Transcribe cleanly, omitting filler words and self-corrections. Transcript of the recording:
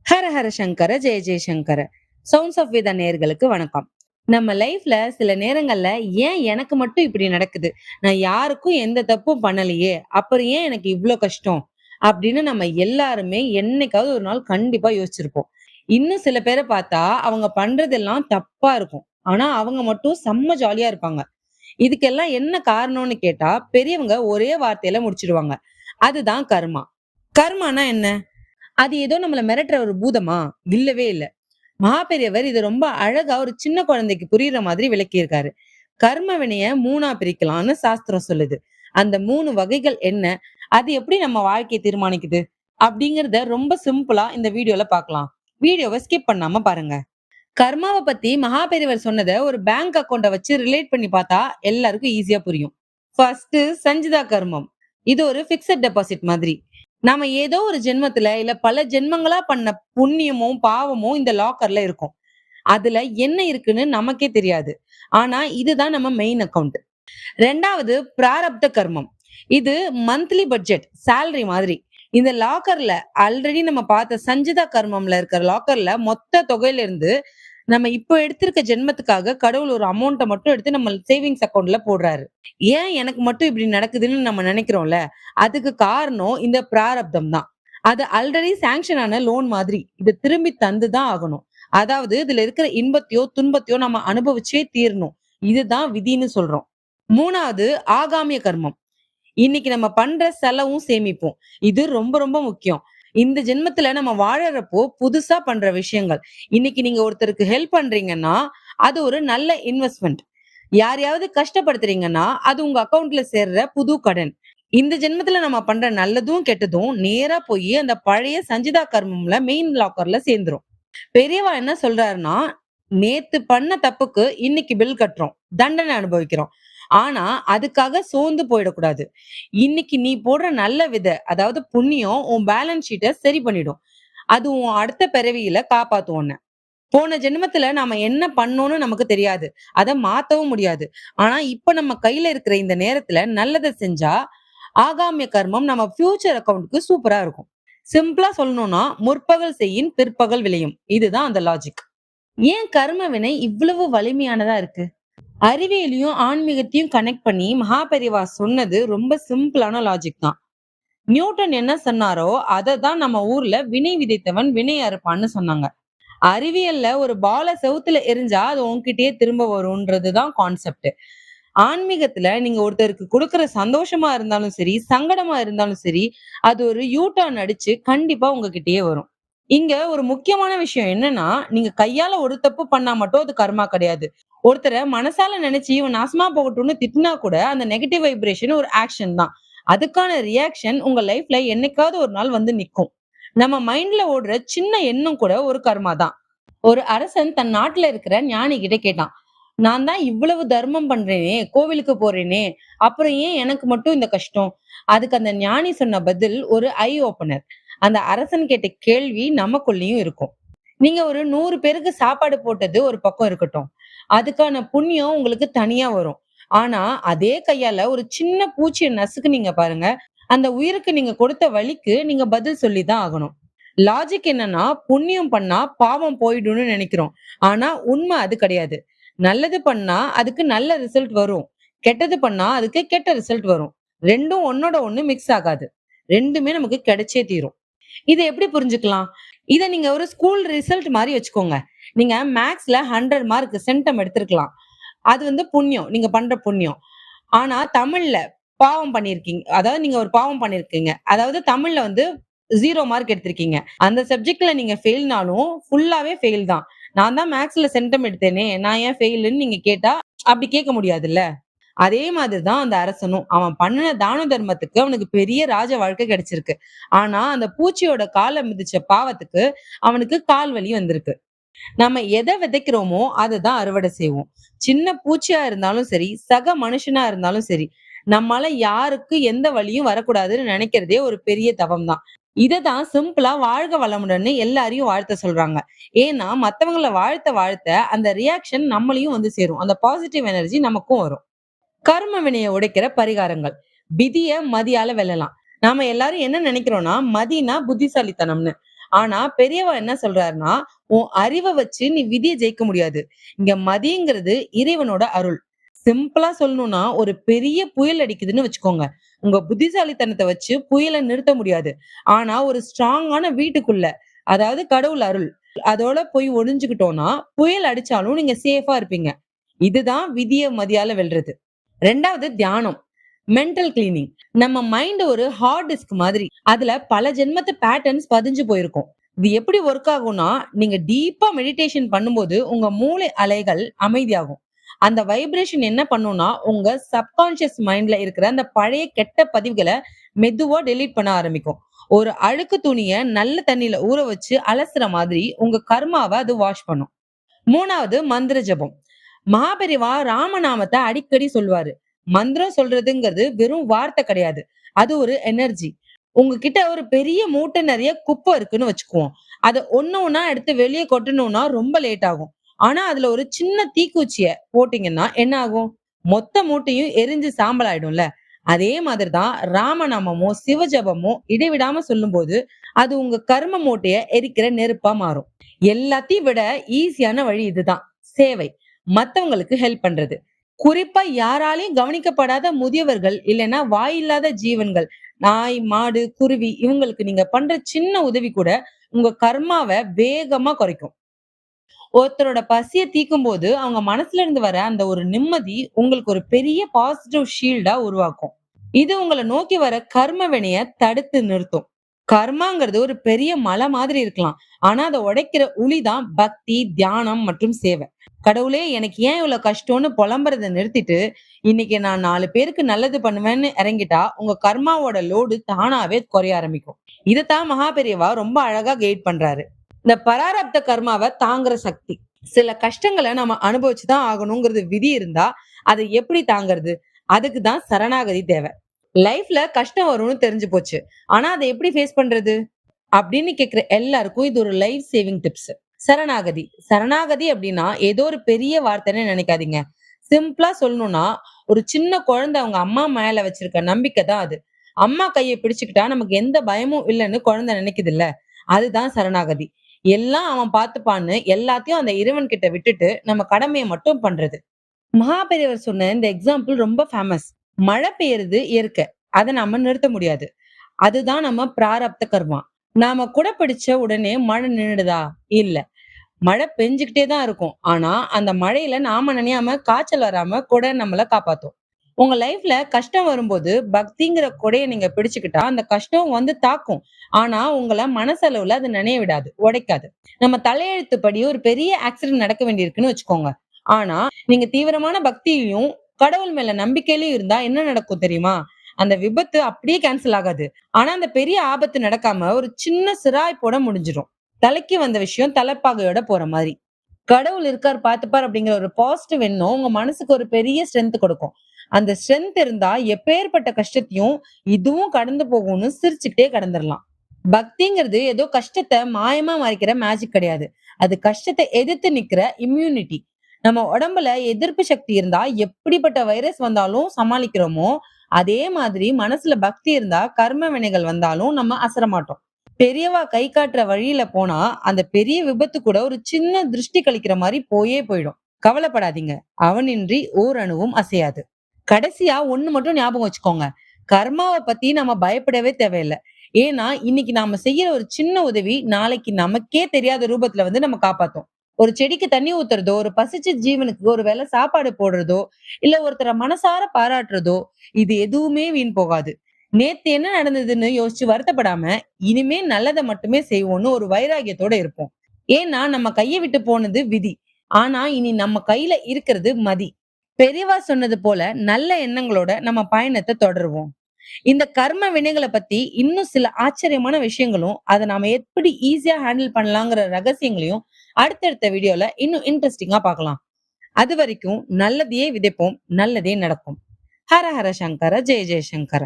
ஹர ஹர சங்கர ஜெய Jayashankara. Sounds of Veda நேயர்களுக்கு வணக்கம். நம்ம லைஃப்ல சில நேரங்கள்ல ஏன் எனக்கு மட்டும் இப்படி நடக்குது, நான் யாருக்கும் எந்த தப்பும் பண்ணலையே, அப்புறம் ஏன் எனக்கு இவ்ளோ கஷ்டம் அப்படின்னு நம்ம எல்லாருமே என்னைக்காவது ஒரு நாள் கண்டிப்பா யோசிச்சிருப்போம். இன்னும் சில பேரை பார்த்தா அவங்க பண்றதெல்லாம் தப்பா இருக்கும், ஆனா அவங்க மட்டும் செம்ம ஜாலியா இருப்பாங்க. இதுக்கெல்லாம் என்ன காரணம்னு கேட்டா பெரியவங்க ஒரே வார்த்தையில முடிச்சிடுவாங்க. அதுதான் கர்மா. கர்மானா என்ன? அது ஏதோ நம்மள மிரட்டுற ஒரு பூதமா? இல்லவே இல்ல. மகாபெரியவர் இது ரொம்ப அழகா ஒரு சின்ன குழந்தைக்கு புரியுற மாதிரி விளக்கியிருக்காரு. கர்ம வினைய 3ஆ பிரிக்கலாம்னு சாஸ்திரம் சொல்லுது. அந்த 3 வகைகள் என்ன? அது எப்படி நம்ம வாழ்க்கையை தீர்மானிக்குது? அப்படிங்கறத ரொம்ப சிம்பிளா இந்த வீடியோல பார்க்கலாம். வீடியோவை ஸ்கிப் பண்ணாம பாருங்க. கர்மாவை பத்தி மகாபெரியவர் சொன்னதை ஒரு பேங்க் அக்கௌண்ட வச்சு ரிலேட் பண்ணி பார்த்தா எல்லாருக்கும் ஈஸியா புரியும். ஃபர்ஸ்ட் சஞ்சிதா கர்மம். இது ஒரு பிக்ஸட் டெபாசிட் மாதிரி. நாம ஏதோ ஒரு ஜென்மத்துல இல்ல பல ஜென்மங்களா பண்ண புண்ணியமும் பாவமும் இந்த லாக்கர்ல இருக்கும். அதுல என்ன இருக்குன்னு நமக்கே தெரியாது. ஆனா இதுதான் நம்ம மெயின் அக்கவுண்ட். ரெண்டாவது பிராரப்த கர்மம். இது மந்த்லி பட்ஜெட் சேலரி மாதிரி. இந்த லாக்கர்ல ஆல்ரெடி நம்ம பார்த்த சஞ்சிதா கர்மம்ல இருக்கிற லாக்கர்ல மொத்த தொகையில இருந்து நம்ம இப்போ எடுத்திருக்க ஜென்மத்துக்காக கடவுள் ஒரு அமௌண்ட்டை மட்டும் எடுத்து நம்ம சேவிங்ஸ் அக்கௌண்ட்ல போடுறாரு. ஏன் எனக்கு மட்டும் இப்படி நடக்குதுன்னு நம்ம நினைக்கிறோம்ல, அதுக்கு காரணம் இந்த பிராரப்தம் தான். அது ஆல்ரெடி சாங்ஷன் ஆன லோன் மாதிரி. இது திரும்பி தந்து தான் ஆகணும். அதாவது இதுல இருக்கிற இன்பத்தையோ துன்பத்தையோ நம்ம அனுபவிச்சே தீரணும். இதுதான் விதின்னு சொல்றோம். மூணாவது ஆகாமிய கர்மம். இன்னைக்கு நம்ம பண்ற செலவும் சேமிப்போம். இது ரொம்ப ரொம்ப முக்கியம். இந்த ஜென்மத்துல நம்ம வாழறப்போ புதுசா பண்ற விஷயங்கள். இன்னைக்கு நீங்க ஒருத்தருக்கு ஹெல்ப் பண்றீங்கன்னா அது ஒரு நல்ல இன்வெஸ்ட்மெண்ட். யாரையாவது கஷ்டப்படுத்துறீங்கன்னா அது உங்க அக்கவுண்ட்ல சேர்ற புது கடன். இந்த ஜென்மத்துல நம்ம பண்ற நல்லதும் கெட்டதும் நேரா போய் அந்த பழைய சஞ்சிதா கர்மம்ல மெயின் லாக்கர்ல சேர்ந்துரும். பெரியவா என்ன சொல்றாருன்னா, நேத்து பண்ண தப்புக்கு இன்னைக்கு பில் கட்டுறோம், தண்டனை அனுபவிக்கிறோம். ஆனா அதுக்காக சோர்ந்து போயிடக்கூடாது. இன்னைக்கு நீ போடுற நல்ல விதை, அதாவது புண்ணியம் உன் பேலன்ஸ் ஷீட்டை சரி பண்ணிடும். அது உன் அடுத்த பிறவியில காப்பாத்தும் உன்னை. போன ஜென்மத்துல நாம என்ன பண்ணோம்னு நமக்கு தெரியாது, அதை மாத்தவும் முடியாது. ஆனா இப்ப நம்ம கையில இருக்கிற இந்த நேரத்துல நல்லதை செஞ்சா ஆகாமிய கர்மம் நம்ம ஃபியூச்சர் அக்கவுண்ட்க்கு சூப்பரா இருக்கும். சிம்பிளா சொல்லணும்னா முற்பகல் செய்யின் பிற்பகல் விளையும். இதுதான் அந்த லாஜிக். ஏன் கர்ம வினை இவ்வளவு வலிமையானதா இருக்கு? அறிவியலையும் ஆன்மீகத்தையும் கனெக்ட் பண்ணி மகாபெரிவா சொன்னது ரொம்ப சிம்பிளான லாஜிக் தான். நியூட்டன் என்ன சொன்னாரோ அதை தான் நம்ம ஊர்ல வினை விதைத்தவன் வினை அறுப்பான்னு சொன்னாங்க. அறிவியல்ல ஒரு பால செவுத்துல எரிஞ்சா அது உன்கிட்டயே திரும்ப வரும்ன்றதுதான் கான்செப்ட். ஆன்மீகத்துல நீங்க ஒருத்தருக்கு கொடுக்கற சந்தோஷமா இருந்தாலும் சரி, சங்கடமா இருந்தாலும் சரி, அது ஒரு யூட்டர்ன் அடிச்சு கண்டிப்பா உங்ககிட்டயே வரும். இங்க ஒரு முக்கியமான விஷயம் என்னன்னா, நீங்க கையால ஒரு தப்பு பண்ணா மட்டும் அது கர்மா கிடையாது. ஒருத்தரை மனசால நினைச்சு இவன் நாசமா போகட்டும்னு திட்டினா கூட அந்த நெகட்டிவ் வைப்ரேஷன் ஒரு ஆக்ஷன் தான். அதுக்கான ரியாக்ஷன் உங்க லைஃப்ல என்னைக்காவது ஒரு நாள் வந்து நிக்கும். நம்ம மைண்ட்ல ஓடுற சின்ன எண்ணம் கூட ஒரு கர்மா தான். ஒரு அரசன் தன் நாட்டுல இருக்கிற ஞானி கிட்ட கேட்டான், நான் தான் இவ்வளவு தர்மம் பண்றேனே, கோவிலுக்கு போறேனே, அப்புறம் ஏன் எனக்கு மட்டும் இந்த கஷ்டம்? அதுக்கு அந்த ஞானி சொன்ன பதில் ஒரு ஐ ஓபனர். அந்த அரசன் கேட்ட கேள்வி நமக்குள்ளயும் இருக்கும். நீங்க ஒரு 100 பேருக்கு சாப்பாடு போட்டது ஒரு பக்கம் இருக்கட்டும், அதுக்கான புண்ணியம் உங்களுக்கு தனியா வரும். ஆனா அதே கையால ஒரு சின்ன பூச்சியை நசுக்குனீங்க பாருங்க, அந்த உயிருக்கு நீங்க கொடுத்த வலிக்கு நீங்க பதில் சொல்லிதான் ஆகணும். லாஜிக் என்னன்னா, புண்ணியம் பண்ணா பாவம் போயிடும்னு நினைக்கிறோம். ஆனா உண்மை அது கிடையாது. நல்லது பண்ணா அதுக்கு நல்ல ரிசல்ட் வரும். கெட்டது பண்ணா அதுக்கு கெட்ட ரிசல்ட் வரும். ரெண்டும் ஒன்னோட ஒண்ணு மிக்ஸ் ஆகாது. ரெண்டுமே நமக்கு கிடைச்சே தீரும். இத எப்படி புரிஞ்சுக்கலாம்? இத நீங்க ஒரு ஸ்கூல் ரிசல்ட் மாரி வச்சுக்கோங்க. நீங்க மேத்ஸ்ல 100 மார்க் சென்டம் எடுத்திருக்கலாம். அது புண்ணியம். நீங்க பண்ற புண்ணியம். ஆனா தமிழ்ல பாவம் பண்ணியிருக்கீங்க. அதாவது நீங்க ஒரு பாவம் பண்ணியிருக்கீங்க. அதாவது தமிழ்ல 0 மார்க் எடுத்திருக்கீங்க. அந்த சப்ஜெக்ட்ல நீங்க ஃபெயில்னாலும் ஃபுல்லாவே ஃபெயில் தான். நான் தான் மேத்ஸ்ல சென்டம் எடுத்தேனே, நான் ஏன் ஃபெயிலுன்னு நீங்க கேட்டா, அப்படி கேட்க முடியாதுல்ல. அதே மாதிரி தான் அந்த அரசனும். அவன் பண்ணுன தான தர்மத்துக்கு அவனுக்கு பெரிய ராஜ வாழ்க்கை கிடைச்சிருக்கு. ஆனா அந்த பூச்சியோட கால மிதிச்ச பாவத்துக்கு அவனுக்கு கால் வலி வந்திருக்கு. நம்ம எதை விதைக்கிறோமோ அததான் அறுவடை செய்வோம். சின்ன பூச்சியா இருந்தாலும் சரி, சக மனுஷனா இருந்தாலும் சரி, நம்மால யாருக்கு எந்த வழியும் வரக்கூடாதுன்னு நினைக்கிறதே ஒரு பெரிய தவம் தான். இததான் சிம்பிளா வாழ்க வளமுடன்னு எல்லாரையும் வாழ்த்த சொல்றாங்க. ஏன்னா மத்தவங்கள வாழ்த்த வாழ்த்த அந்த ரியாக்ஷன் நம்மளையும் சேரும். அந்த பாசிட்டிவ் எனர்ஜி நமக்கும் வரும். கர்ம வினையை உடைக்கிற பரிகாரங்கள். விதிய மதியால வெல்லலாம். நாம எல்லாரும் என்ன நினைக்கிறோம்னா, மதினா புத்திசாலித்தனம்னு. ஆனா பெரியவா என்ன சொல்றாருன்னா, உன் அறிவ வச்சு நீ விதிய ஜெயிக்க முடியாது. இங்க மதிங்கிறது இறைவனோட அருள். சிம்பிளா சொல்லணும்னா, ஒரு பெரிய புயல் அடிக்குதுன்னு வச்சுக்கோங்க. உங்க புத்திசாலித்தனத்த வச்சு புயல நிறுத்த முடியாது. ஆனா ஒரு ஸ்ட்ராங்கான வீட்டுக்குள்ள, அதாவது கடவுள் அருள். அதோட போய் ஒளிஞ்சுக்கிட்டோம்னா, புயல் அடிச்சாலும் நீங்க சேஃபா இருப்பீங்க. இதுதான் விதிய மதியால வெல்றது. 2வது தியானம். Mental cleaning. நம்ம மைண்ட் ஒரு ஹார்ட் டிஸ்க் மாதிரி. அதுல பல ஜென்மத்து பேட்டர்ன்ஸ் பதிஞ்சு போயிருக்கும். இது எப்படி ஒர்க் ஆகும்னா, நீங்க டீப்பா மெடிடேஷன் பண்ணும்போது உங்க மூளை அலைகள் அமைதியாகும். அந்த வைப்ரேஷன் என்ன பண்ணும்னா, உங்க சப்கான்ஷியஸ் மைண்ட்ல இருக்கிற அந்த பழைய கெட்ட பதிவுகள மெதுவா டெலீட் பண்ண ஆரம்பிக்கும். ஒரு அழுக்கு துணிய நல்ல தண்ணீல ஊற வச்சு அலசுற மாதிரி உங்க கர்மாவ அது வாஷ் பண்ணும். 3வது மந்திர ஜெபம். மகாபெரிவா ராமநாமத்த அடிக்கடி சொல்வாரு. மந்திரம் சொல்றதுங்கிறது வெறும் வார்த்தை கிடையாது. அது ஒரு எனர்ஜி. உங்ககிட்ட ஒரு பெரிய மூட்டை நிறைய குப்பை இருக்குன்னு வச்சுக்குவோம். அத ஒண்ணு ஒண்ணா எடுத்து வெளிய கொட்டணும்னா ரொம்ப லேட் ஆகும். ஆனா அதுல ஒரு சின்ன தீக்குச்சிய போட்டீங்கன்னா என்ன ஆகும்? மொத்த மூட்டையும் எரிஞ்சு சாம்பல் ஆயிடும்ல. அதே மாதிரி தான் ராமநாமமோ, சிவஜபமோ இடைவிடாம சொல்லும்போது, அது உங்க கர்ம மூட்டைய எரிக்கிற நெருப்பா மாறும். எல்லாத்தையும் விட ஈஸியான வழி இதுதான். சேவை. மத்தவங்களுக்கு ஹெல்ப் பண்றது. குறிப்பா யாராலையும் கவனிக்கப்படாத முதியவர்கள் இல்லைன்னா வாயில்லாத ஜீவன்கள், நாய், மாடு, குருவி இவங்களுக்கு நீங்க பண்ற சின்ன உதவி கூட உங்க கர்மாவ வேகமா குறைக்கும். ஒருத்தரோட பசிய தீக்கும்போது அவங்க மனசுல இருந்து வர அந்த ஒரு நிம்மதி உங்களுக்கு ஒரு பெரிய பாசிட்டிவ் ஷீல்டா உருவாக்கும். இது உங்கள நோக்கி வர கர்ம வினைய தடுத்து நிறுத்தும். கர்மாங்கிறது ஒரு பெரிய மலை மாதிரி இருக்கலாம். ஆனா அத உடைக்கிற உளிதான் பக்தி, தியானம் மற்றும் சேவை. கடவுளே எனக்கு ஏன் இவ்வளவு கஷ்டம்னு புலம்புறத நிறுத்திட்டு, இன்னைக்கு நான் 4 பேருக்கு நல்லது பண்ணுவேன்னு இறங்கிட்டா, உங்க கர்மாவோட லோடு தானாவே குறைய ஆரம்பிக்கும். இதத்தான் மகாபெரியவா ரொம்ப அழகா கைட் பண்றாரு. இந்த பராரப்த கர்மாவ தாங்குற சக்தி. சில கஷ்டங்கள நம்ம அனுபவிச்சுதான் ஆகணுங்கிறது விதி இருந்தா, அதை எப்படி தாங்குறது? அதுக்கு தான் சரணாகதி தேவை. லைஃப்ல கஷ்டம் வரும்னு தெரிஞ்சு போச்சு. ஆனா அதை எப்படி ஃபேஸ் பண்றது? அப்படின்னு கேக்குற எல்லாருக்கும் இது ஒரு லைஃப் சேவிங் டிப்ஸ். சரணாகதி. சரணாகதி அப்படின்னா ஏதோ ஒரு பெரிய வார்த்தைன்னு நினைக்காதீங்க. சிம்பிளா சொல்லணும்னா, ஒரு சின்ன குழந்தை அவங்க அம்மா மேல வச்சிருக்க நம்பிக்கை தான் அது. அம்மா கைய பிடிச்சுக்கிட்டா நமக்கு எந்த பயமும் இல்லைன்னு குழந்தை நினைக்குதுல்ல. அதுதான் சரணாகதி. எல்லாம் அவன் பார்த்துப்பான்னு எல்லாத்தையும் அந்த இறைவன் கிட்ட விட்டுட்டு நம்ம கடமையை மட்டும் பண்றது. மகாபெரியவர் சொன்ன இந்த எக்ஸாம்பிள் ரொம்ப ஃபேமஸ். மழை பெய்யறது இயற்கை. அதை நம்ம நிறுத்த முடியாது. அதுதான் நம்ம பிராரப்த கர்மா. நாம குடை பிடிச்ச உடனே மழை நின்னுடுதா? இல்ல. மழை பெஞ்சுக்கிட்டே தான் இருக்கும். ஆனா அந்த மழையில நாம நனையாம காய்ச்சல் வராம குடை நம்மள காப்பாத்தும். உங்க லைஃப்ல கஷ்டம் வரும்போது பக்திங்கிற கொடைய நீங்க பிடிச்சுக்கிட்டா அந்த கஷ்டம் வந்து தாக்கும். ஆனா உங்கள மனசளவுல அது நினைய விடாது, உடைக்காது. நம்ம தலையெழுத்துப்படி ஒரு பெரிய ஆக்சிடென்ட் நடக்க வேண்டியிருக்குன்னு வச்சுக்கோங்க. ஆனா நீங்க தீவிரமான பக்தியிலும் கடவுள் மேல நம்பிக்கையிலும் இருந்தா என்ன நடக்கும் தெரியுமா? அந்த விபத்து அப்படியே கேன்சல் ஆகாது. ஆனா அந்த பெரிய ஆபத்து நடக்காம ஒரு சின்ன சிராய் போட முடிஞ்சிடும். தலைக்கு வந்த விஷயம் தலைப்பாகையோட போற மாதிரி. கடவுள் இருக்கார் பார்த்துப்பார் அப்படிங்கிற ஒரு பாசிட்டிவ் எண்ணம் உங்க மனசுக்கு ஒரு பெரிய ஸ்ட்ரென்த் கொடுக்கும். அந்த ஸ்ட்ரென்த் இருந்தா எப்பேற்பட்ட கஷ்டத்தையும் இதுவும் கடந்து போகும்னு சிரிச்சுக்கிட்டே கடந்துடலாம். பக்திங்கிறது ஏதோ கஷ்டத்தை மாயமா மறைக்கிற மேஜிக் கிடையாது. அது கஷ்டத்தை எதிர்த்து நிக்கிற இம்யூனிட்டி. நம்ம உடம்புல எதிர்ப்பு சக்தி இருந்தா எப்படிப்பட்ட வைரஸ் வந்தாலும் சமாளிக்கிறோமோ, அதே மாதிரி மனசுல பக்தி இருந்தா கர்ம வினைகள் வந்தாலும் நம்ம அசர மாட்டோம். பெரியவா கை காட்டுற வழியில போனா அந்த பெரிய விபத்து கூட ஒரு சின்ன திருஷ்டி கழிக்கிற மாதிரி போயே போயிடும். கவலைப்படாதீங்க. அவனின்றி ஓர் அணுவும் அசையாது. கடைசியா ஒண்ணு மட்டும் ஞாபகம் வச்சுக்கோங்க. கர்மாவை பத்தி நம்ம பயப்படவே தேவையில்ல. ஏன்னா இன்னைக்கு நாம செய்யற ஒரு சின்ன உதவி நாளைக்கு நமக்கே தெரியாத ரூபத்துல வந்து நம்ம காப்பாத்தும். ஒரு செடிக்கு தண்ணி ஊத்துறதோ, ஒரு பசிச்ச ஜீவனுக்கு ஒரு வேளை சாப்பாடு போடுறதோ, இல்ல ஒருத்தர மனசார பாராட்டுறதோ, இது எதுவுமே வீண் போகாது. நேத்து என்ன நடந்ததுன்னு யோசிச்சு வருத்தப்படாம, இனிமே நல்லத மட்டுமே செய்வோம்னு ஒரு வைராகியத்தோட இருப்போம். ஏன்னா நம்ம கைய விட்டு போனது விதி. ஆனா இனி நம்ம கையில இருக்கிறது மதி. பெரியவா சொன்னது போல நல்ல எண்ணங்களோட நம்ம பயணத்தை தொடருவோம். இந்த கர்ம வினைகளை பத்தி இன்னும் சில ஆச்சரியமான விஷயங்களும், அதை நாம எப்படி ஈஸியா ஹேண்டில் பண்ணலாங்கிற ரகசியங்களையும் அடுத்தடுத்த வீடியோல இன்னும் இன்ட்ரெஸ்டிங்கா பார்க்கலாம். அது வரைக்கும் நல்லதையே விதைப்போம், நல்லதே நடக்கும். ஹர ஹர சங்கர, ஜெய ஜெய சங்கர.